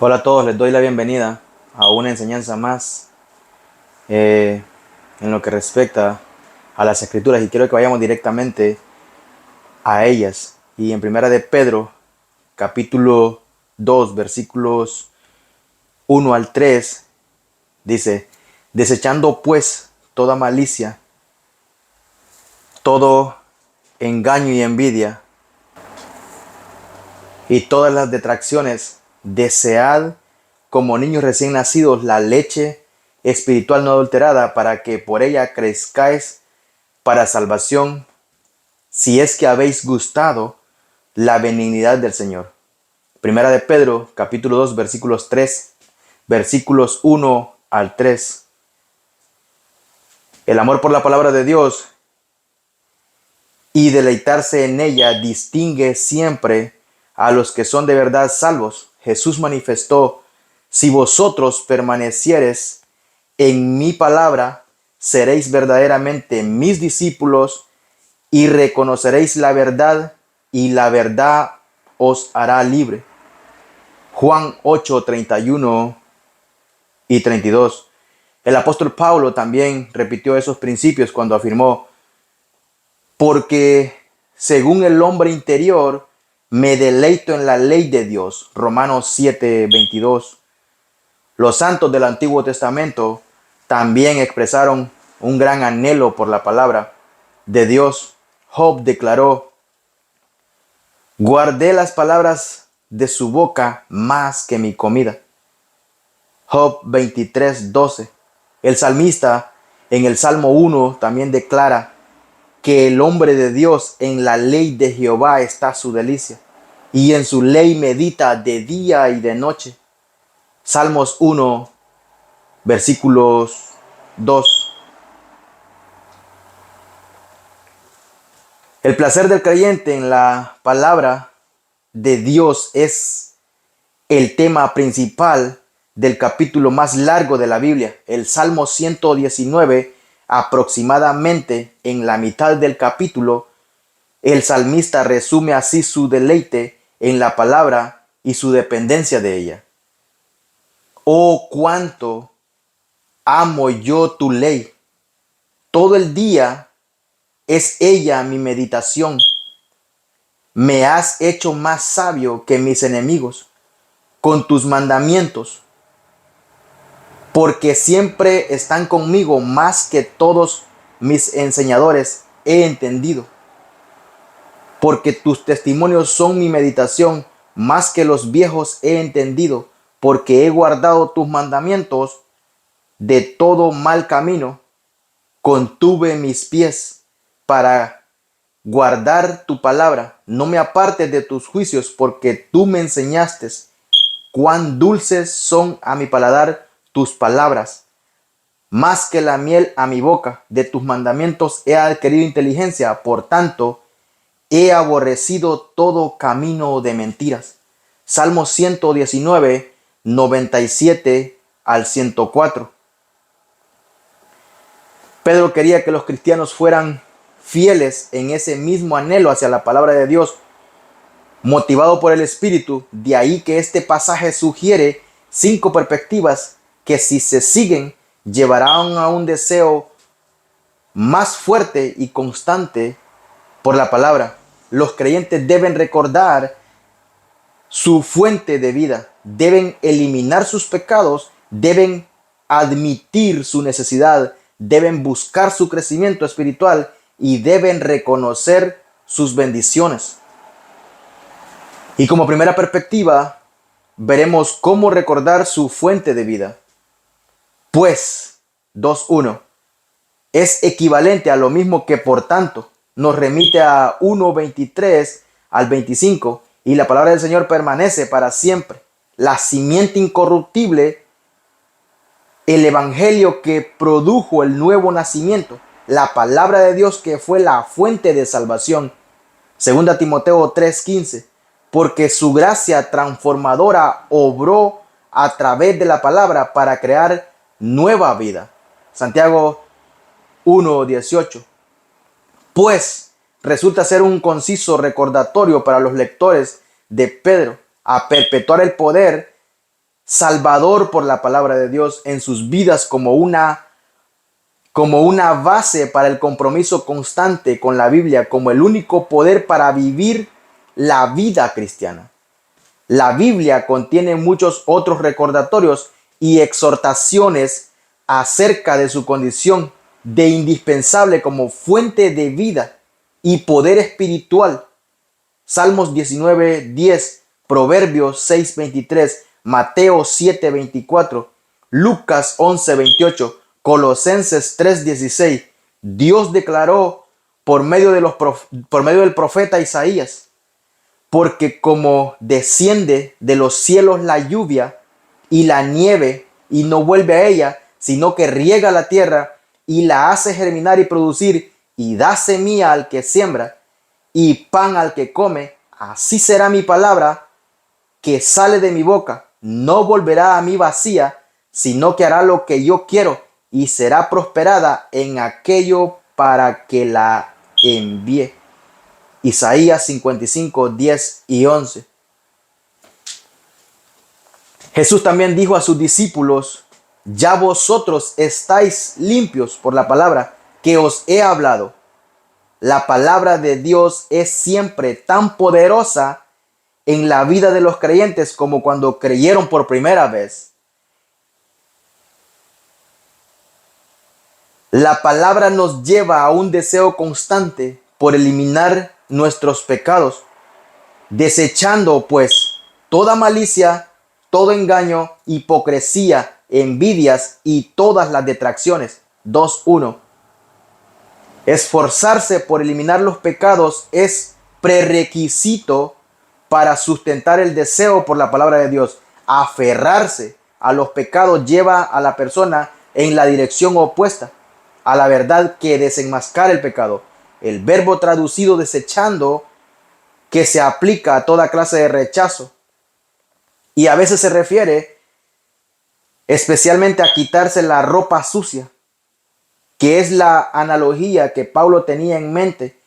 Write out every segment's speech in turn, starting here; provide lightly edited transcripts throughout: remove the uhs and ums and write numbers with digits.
Hola a todos, les doy la bienvenida a una enseñanza más en lo que respecta a las escrituras y quiero que vayamos directamente a ellas. Y en primera de Pedro, capítulo 2 versículos 1 al 3 dice: desechando pues toda malicia, todo engaño y envidia y todas las detracciones, desead como niños recién nacidos la leche espiritual no adulterada, para que por ella crezcáis para salvación, si es que habéis gustado la benignidad del Señor. Primera de Pedro, capítulo 2 versículos 3, versículos 1 al 3. El amor por la palabra de Dios y deleitarse en ella distingue siempre a los que son de verdad salvos. Jesús manifestó: si vosotros permaneciereis en mi palabra, seréis verdaderamente mis discípulos y reconoceréis la verdad, y la verdad os hará libre. Juan 8:31 y 32. El apóstol Pablo también repitió esos principios cuando afirmó: porque según el hombre interior me deleito en la ley de Dios. Romanos 7:22. Los santos del Antiguo Testamento también expresaron un gran anhelo por la palabra de Dios. Job declaró: guardé las palabras de su boca más que mi comida. Job 23:12. El salmista en el Salmo 1 también declara que el hombre de Dios, en la ley de Jehová está su delicia, y en su ley medita de día y de noche. Salmos 1, versículos 2. El placer del creyente en la palabra de Dios es el tema principal del capítulo más largo de la Biblia. El Salmo 119, aproximadamente en la mitad del capítulo, el salmista resume así su deleite en la palabra y su dependencia de ella. Oh, cuánto amo yo tu ley. Todo el día es ella mi meditación. Me has hecho más sabio que mis enemigos con tus mandamientos, porque siempre están conmigo más que todos mis enseñadores he entendido. Porque tus testimonios son mi meditación, más que los viejos he entendido, porque he guardado tus mandamientos de todo mal camino. Contuve mis pies para guardar tu palabra. No me apartes de tus juicios, porque tú me enseñaste. Cuán dulces son a mi paladar tus palabras, más que la miel a mi boca. De tus mandamientos he adquirido inteligencia, por tanto, he aborrecido todo camino de mentiras. Salmo 119, 97 al 104. Pedro quería que los cristianos fueran fieles en ese mismo anhelo hacia la palabra de Dios, motivado por el Espíritu. De ahí que este pasaje sugiere 5 perspectivas que, si se siguen, llevarán a un deseo más fuerte y constante por la palabra. Los creyentes deben recordar su fuente de vida, deben eliminar sus pecados, deben admitir su necesidad, deben buscar su crecimiento espiritual y deben reconocer sus bendiciones. Y como primera perspectiva, veremos cómo recordar su fuente de vida. Pues 2:1 es equivalente a lo mismo que por tanto. Nos remite a 1:23 al 25, y la palabra del Señor permanece para siempre. La simiente incorruptible, el evangelio que produjo el nuevo nacimiento, la palabra de Dios que fue la fuente de salvación. Segunda Timoteo 3:15, porque su gracia transformadora obró a través de la palabra para crear nueva vida. Santiago 1:18. Pues resulta ser un conciso recordatorio para los lectores de Pedro a perpetuar el poder salvador por la palabra de Dios en sus vidas como una base para el compromiso constante con la Biblia, como el único poder para vivir la vida cristiana. La Biblia contiene muchos otros recordatorios y exhortaciones acerca de su condición de indispensable como fuente de vida y poder espiritual. Salmos 19:10, Proverbios 6:23, Mateo 7:24, Lucas 11:28, Colosenses 3:16. Dios declaró por medio del profeta Isaías: porque como desciende de los cielos la lluvia y la nieve y no vuelve a ella, sino que riega la tierra y la hace germinar y producir y da semilla al que siembra y pan al que come, así será mi palabra que sale de mi boca. No volverá a mí vacía, sino que hará lo que yo quiero y será prosperada en aquello para que la envíe. Isaías 55:10 y 11. Jesús también dijo a sus discípulos: ya vosotros estáis limpios por la palabra que os he hablado. La palabra de Dios es siempre tan poderosa en la vida de los creyentes como cuando creyeron por primera vez. La palabra nos lleva a un deseo constante por eliminar nuestros pecados, desechando pues toda malicia, todo engaño, hipocresía, envidias y todas las detracciones. 2:1. Esforzarse por eliminar los pecados es prerequisito para sustentar el deseo por la palabra de Dios. Aferrarse a los pecados lleva a la persona en la dirección opuesta a la verdad que desenmascara el pecado. El verbo traducido desechando, que se aplica a toda clase de rechazo y a veces se refiere especialmente a quitarse la ropa sucia, que es la analogía que Pablo tenía en mente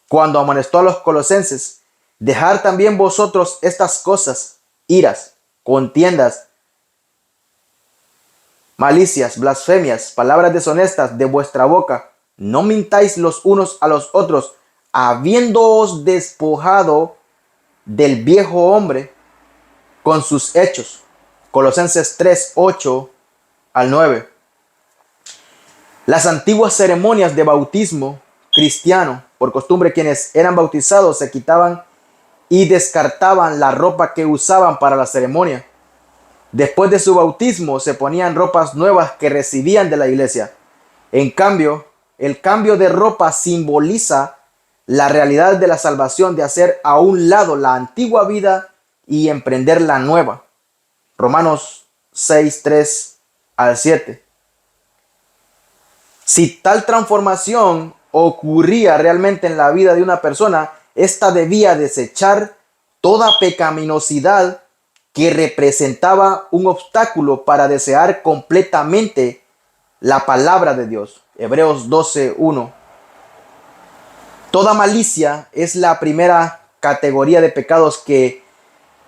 cuando amonestó a los colosenses: dejar también vosotros estas cosas, iras, contiendas, malicias, blasfemias, palabras deshonestas de vuestra boca. No mintáis los unos a los otros, habiéndoos despojado del viejo hombre con sus hechos. Colosenses 3:8 al 9. Las antiguas ceremonias de bautismo cristiano, por costumbre quienes eran bautizados se quitaban y descartaban la ropa que usaban para la ceremonia. Después de su bautismo se ponían ropas nuevas que recibían de la iglesia. En cambio, el cambio de ropa simboliza la realidad de la salvación, de hacer a un lado la antigua vida y emprender la nueva. Romanos 6:3 al 7. Si tal transformación ocurría realmente en la vida de una persona, ésta debía desechar toda pecaminosidad que representaba un obstáculo para desear completamente la palabra de Dios. Hebreos 12:1. Toda malicia es la primera categoría de pecados que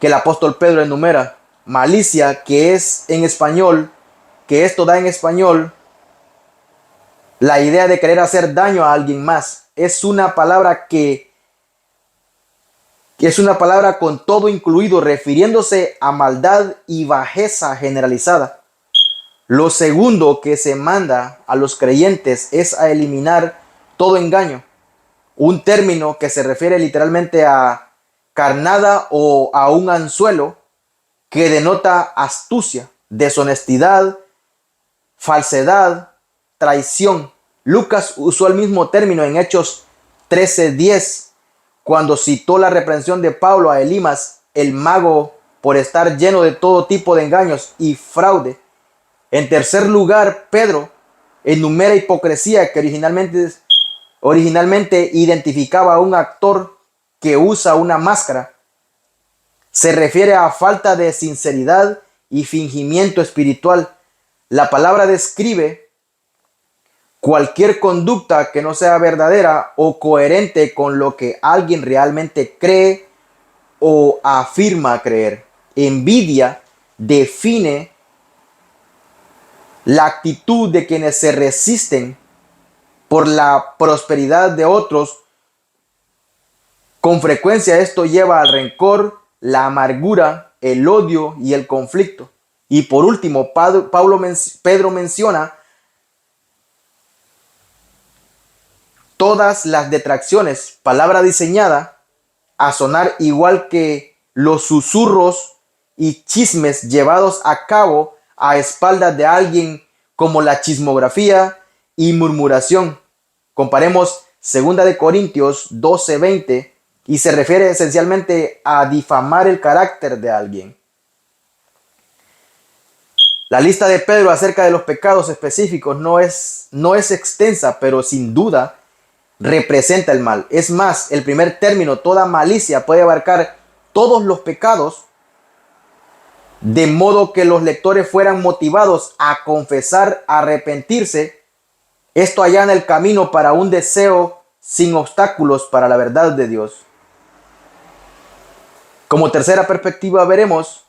el apóstol Pedro enumera. Malicia, que es en español, que esto da en español la idea de querer hacer daño a alguien más. Es una palabra que es una palabra con todo incluido, refiriéndose a maldad y bajeza generalizada. Lo segundo que se manda a los creyentes es a eliminar todo engaño, un término que se refiere literalmente a carnada o a un anzuelo que denota astucia, deshonestidad, falsedad, traición. Lucas usó el mismo término en Hechos 13:10 cuando citó la reprensión de Pablo a Elimas, el mago, por estar lleno de todo tipo de engaños y fraude. En tercer lugar, Pedro enumera hipocresía, que originalmente identificaba a un actor que usa una máscara. Se refiere a falta de sinceridad y fingimiento espiritual. La palabra describe cualquier conducta que no sea verdadera o coherente con lo que alguien realmente cree o afirma creer. Envidia define la actitud de quienes se resisten por la prosperidad de otros. Con frecuencia esto lleva al rencor, la amargura, el odio y el conflicto. Y por último, Pedro menciona todas las detracciones, palabra diseñada a sonar igual que los susurros y chismes llevados a cabo a espaldas de alguien, como la chismografía y murmuración. Comparemos 2 Corintios 12:20 y se refiere esencialmente a difamar el carácter de alguien. La lista de Pedro acerca de los pecados específicos no es extensa, pero sin duda representa el mal. Es más, el primer término, toda malicia, puede abarcar todos los pecados, de modo que los lectores fueran motivados a confesar, a arrepentirse. Esto allana el camino para un deseo sin obstáculos para la verdad de Dios. Como tercera perspectiva veremos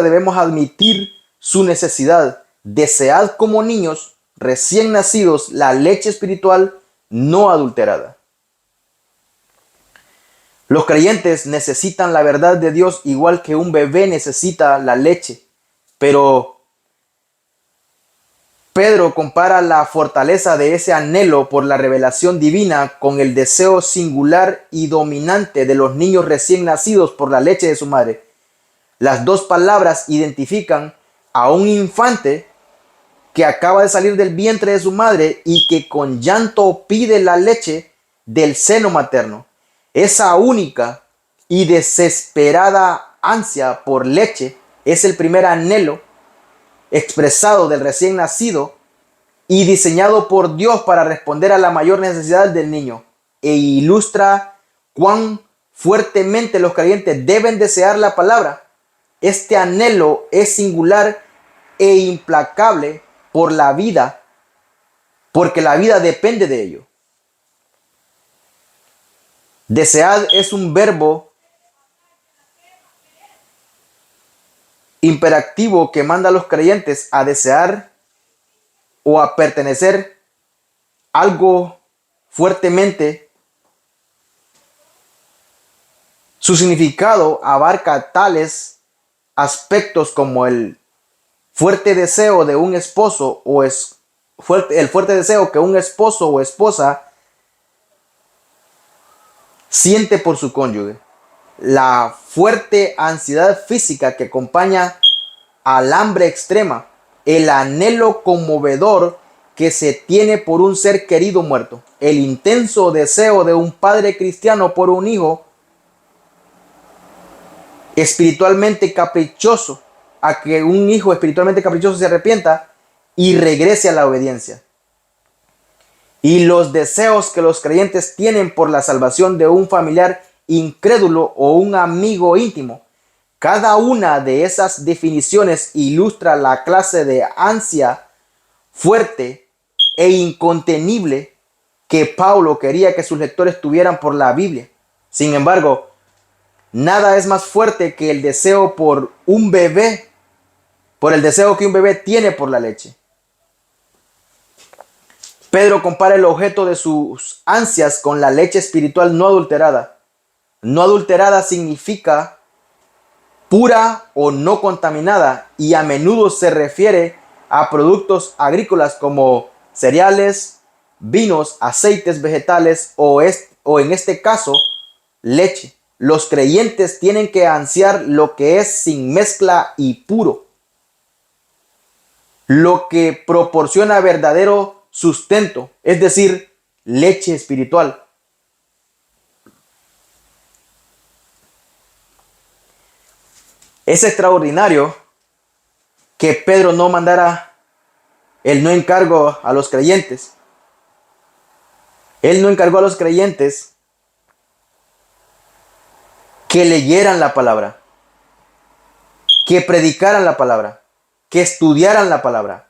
debemos admitir su necesidad. Desead como niños recién nacidos la leche espiritual no adulterada. Los creyentes necesitan la verdad de Dios igual que un bebé necesita la leche, pero Pedro compara la fortaleza de ese anhelo por la revelación divina con el deseo singular y dominante de los niños recién nacidos por la leche de su madre. Las dos palabras identifican a un infante que acaba de salir del vientre de su madre y que con llanto pide la leche del seno materno. Esa única y desesperada ansia por leche es el primer anhelo expresado del recién nacido y diseñado por Dios para responder a la mayor necesidad del niño, e ilustra cuán fuertemente los creyentes deben desear la palabra. Este anhelo es singular e implacable por la vida, porque la vida depende de ello. Desead es un verbo imperativo que manda a los creyentes a desear o a pertenecer algo fuertemente. Su significado abarca tales aspectos como el fuerte deseo de un esposo el fuerte deseo que un esposo o esposa siente por su cónyuge, la fuerte ansiedad física que acompaña al hambre extrema, el anhelo conmovedor que se tiene por un ser querido muerto, el intenso deseo de un padre cristiano por un hijo espiritualmente caprichoso, a que un hijo espiritualmente caprichoso se arrepienta y regrese a la obediencia. Y los deseos que los creyentes tienen por la salvación de un familiar incrédulo o un amigo íntimo. Cada una de esas definiciones ilustra la clase de ansia fuerte e incontenible que Pablo quería que sus lectores tuvieran por la Biblia. Sin embargo, nada es más fuerte que el deseo por un bebé, por el deseo que un bebé tiene por la leche. Pedro compara el objeto de sus ansias con la leche espiritual no adulterada. No adulterada significa pura o no contaminada, y a menudo se refiere a productos agrícolas como cereales, vinos, aceites vegetales o en este caso, leche. Los creyentes tienen que ansiar lo que es sin mezcla y puro, lo que proporciona verdadero sustento, es decir, leche espiritual. Es extraordinario que Pedro no mandara el no encargo a los creyentes. Él no encargó a los creyentes que leyeran la palabra, que predicaran la palabra, que estudiaran la palabra,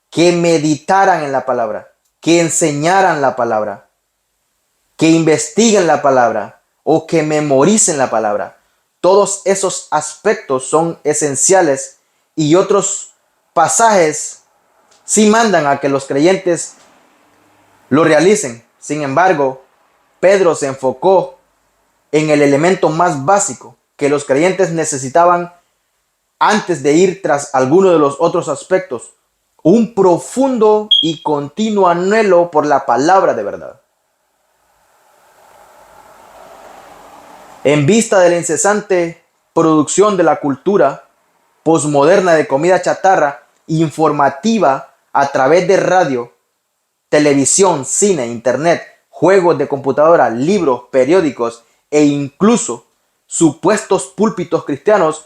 que meditaran en la palabra, que enseñaran la palabra, que investiguen la palabra, o que memoricen la palabra. Todos esos aspectos son esenciales y otros pasajes sí mandan a que los creyentes lo realicen. Sin embargo, Pedro se enfocó en el elemento más básico que los creyentes necesitaban antes de ir tras alguno de los otros aspectos: un profundo y continuo anhelo por la palabra de verdad. En vista de la incesante producción de la cultura posmoderna de comida chatarra informativa a través de radio, televisión, cine, internet, juegos de computadora, libros, periódicos e incluso supuestos púlpitos cristianos,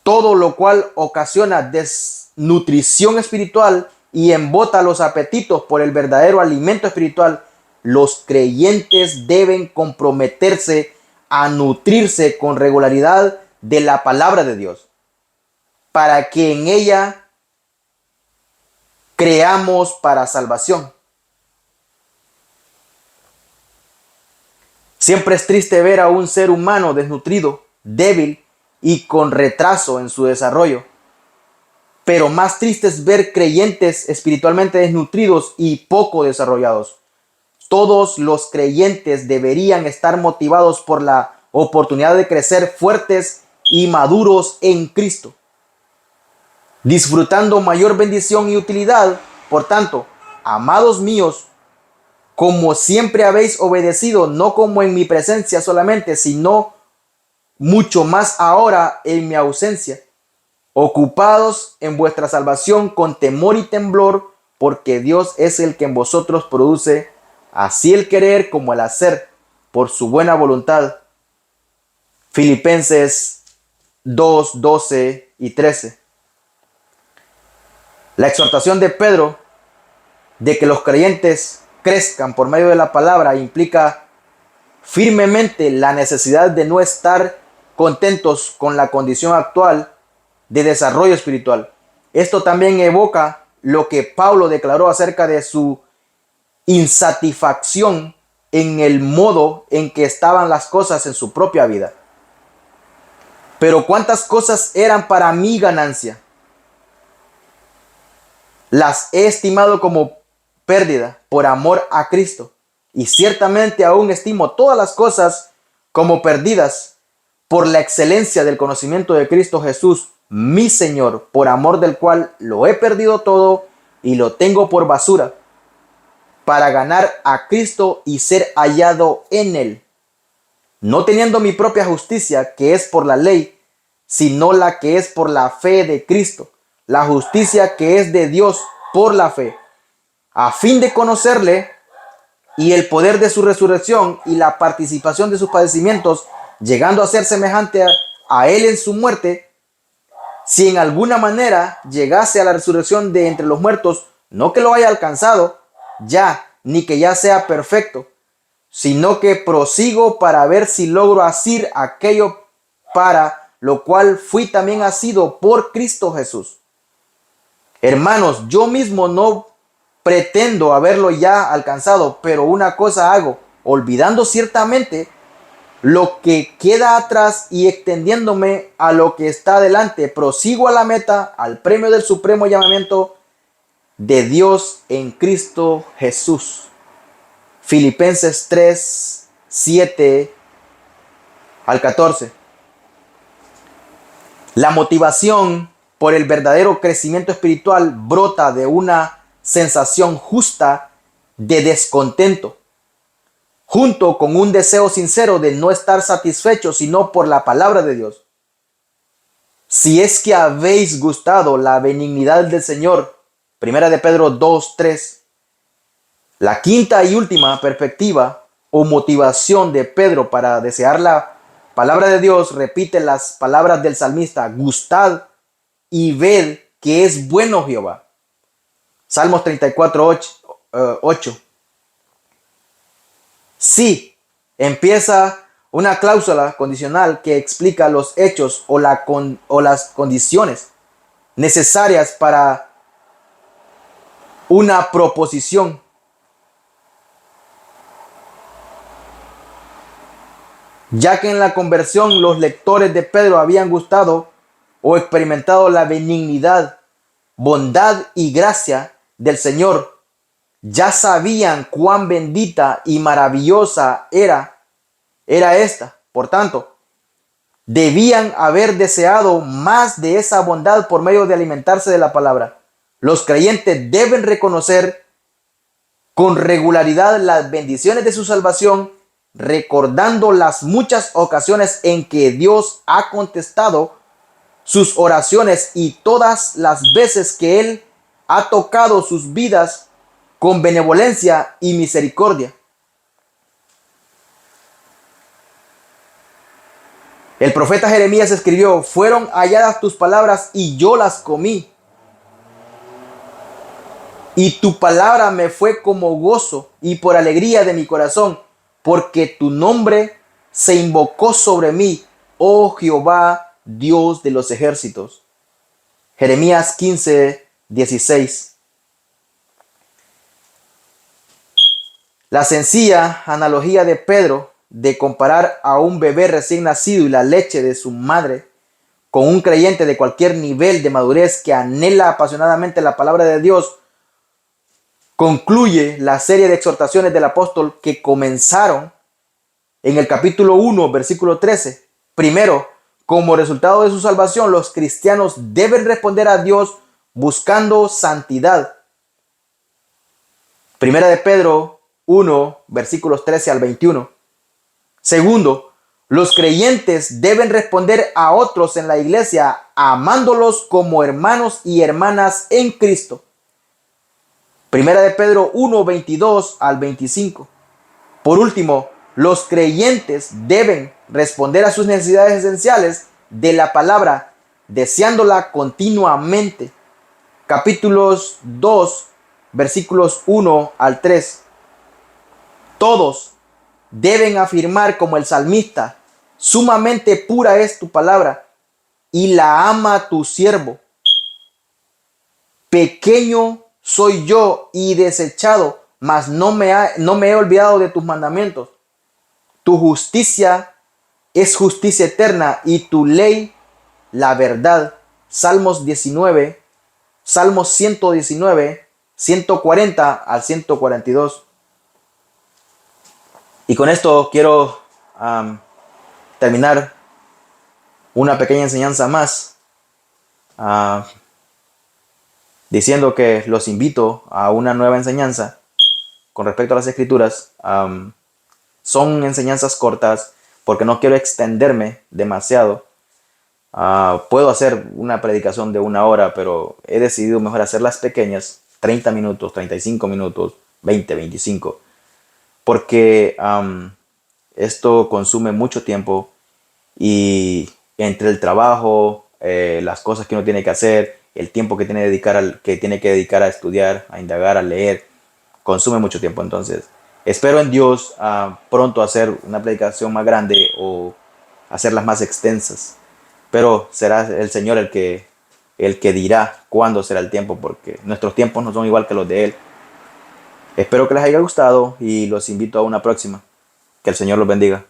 todo lo cual ocasiona desnutrición espiritual y embota los apetitos por el verdadero alimento espiritual, los creyentes deben comprometerse a nutrirse con regularidad de la palabra de Dios, para que en ella creamos para salvación. Siempre es triste ver a un ser humano desnutrido, débil y con retraso en su desarrollo. Pero más triste es ver creyentes espiritualmente desnutridos y poco desarrollados. Todos los creyentes deberían estar motivados por la oportunidad de crecer fuertes y maduros en Cristo, disfrutando mayor bendición y utilidad. Por tanto, amados míos, como siempre habéis obedecido, no como en mi presencia solamente, sino mucho más ahora en mi ausencia, ocupados en vuestra salvación con temor y temblor, porque Dios es el que en vosotros produce así el querer como el hacer por su buena voluntad. Filipenses 2, 12 y 13. La exhortación de Pedro de que los creyentes crezcan por medio de la palabra implica firmemente la necesidad de no estar contentos con la condición actual de desarrollo espiritual. Esto también evoca lo que Pablo declaró acerca de su insatisfacción en el modo en que estaban las cosas en su propia vida. Pero cuántas cosas eran para mi ganancia, las he estimado como pérdida por amor a Cristo, y ciertamente aún estimo todas las cosas como perdidas por la excelencia del conocimiento de Cristo Jesús, mi Señor, por amor del cual lo he perdido todo y lo tengo por basura, para ganar a Cristo y ser hallado en Él, no teniendo mi propia justicia, que es por la ley, sino la que es por la fe de Cristo, la justicia que es de Dios por la fe, a fin de conocerle y el poder de su resurrección y la participación de sus padecimientos, llegando a ser semejante a Él en su muerte, si en alguna manera llegase a la resurrección de entre los muertos, no que lo haya alcanzado ya, ni que ya sea perfecto, sino que prosigo para ver si logro asir aquello para lo cual fui también asido por Cristo Jesús. Hermanos, yo mismo no pretendo haberlo ya alcanzado, pero una cosa hago, olvidando ciertamente lo que queda atrás y extendiéndome a lo que está delante, prosigo a la meta, al premio del supremo llamamiento de Dios en Cristo Jesús. Filipenses 3, 7 al 14. La motivación por el verdadero crecimiento espiritual brota de una sensación justa de descontento, junto con un deseo sincero de no estar satisfecho sino por la palabra de Dios. Si es que habéis gustado la benignidad del Señor, Primera de Pedro 2, 3. La quinta y última perspectiva o motivación de Pedro para desear la palabra de Dios repite las palabras del salmista: gustad y ved que es bueno Jehová. Salmos 34, 8. Sí, empieza una cláusula condicional que explica los hechos o las condiciones necesarias para una proposición. ya que en la conversión los lectores de Pedro habían gustado o experimentado la benignidad, bondad y gracia del Señor. Ya sabían cuán bendita y maravillosa era esta. Por tanto, debían haber deseado más de esa bondad por medio de alimentarse de la palabra. Los creyentes deben reconocer con regularidad las bendiciones de su salvación, recordando las muchas ocasiones en que Dios ha contestado sus oraciones y todas las veces que Él ha tocado sus vidas con benevolencia y misericordia. El profeta Jeremías escribió: fueron halladas tus palabras y yo las comí. Y tu palabra me fue como gozo y por alegría de mi corazón, porque tu nombre se invocó sobre mí, oh Jehová, Dios de los ejércitos. Jeremías 15:16. La sencilla analogía de Pedro de comparar a un bebé recién nacido y la leche de su madre con un creyente de cualquier nivel de madurez que anhela apasionadamente la palabra de Dios concluye la serie de exhortaciones del apóstol que comenzaron en el capítulo 1, versículo 13. Primero, como resultado de su salvación, los cristianos deben responder a Dios buscando santidad. Primera de Pedro 1, versículos 13 al 21. Segundo, los creyentes deben responder a otros en la iglesia amándolos como hermanos y hermanas en Cristo. Primera de Pedro 1, 22 al 25. Por último, los creyentes deben responder a sus necesidades esenciales de la palabra, deseándola continuamente. Capítulos 2, versículos 1 al 3. Todos deben afirmar como el salmista: sumamente pura es tu palabra y la ama tu siervo. Pequeño soy yo y desechado, mas no me he olvidado de tus mandamientos. Tu justicia es justicia eterna y tu ley la verdad. Salmos 119, 140 al 142. Y con esto quiero terminar una pequeña enseñanza más, diciendo que los invito a una nueva enseñanza con respecto a las escrituras. Son enseñanzas cortas porque no quiero extenderme demasiado. Puedo hacer una predicación de 1 hora, pero he decidido mejor hacerlas pequeñas, 30 minutos, 35 minutos, 20, 25, porque esto consume mucho tiempo y entre el trabajo, las cosas que uno tiene que hacer, el tiempo que tiene que dedicar a estudiar, a indagar, a leer, consume mucho tiempo. Entonces, espero en Dios pronto hacer una predicación más grande o hacerlas más extensas. Pero será el Señor el que dirá cuándo será el tiempo, porque nuestros tiempos no son igual que los de Él. Espero que les haya gustado y los invito a una próxima. Que el Señor los bendiga.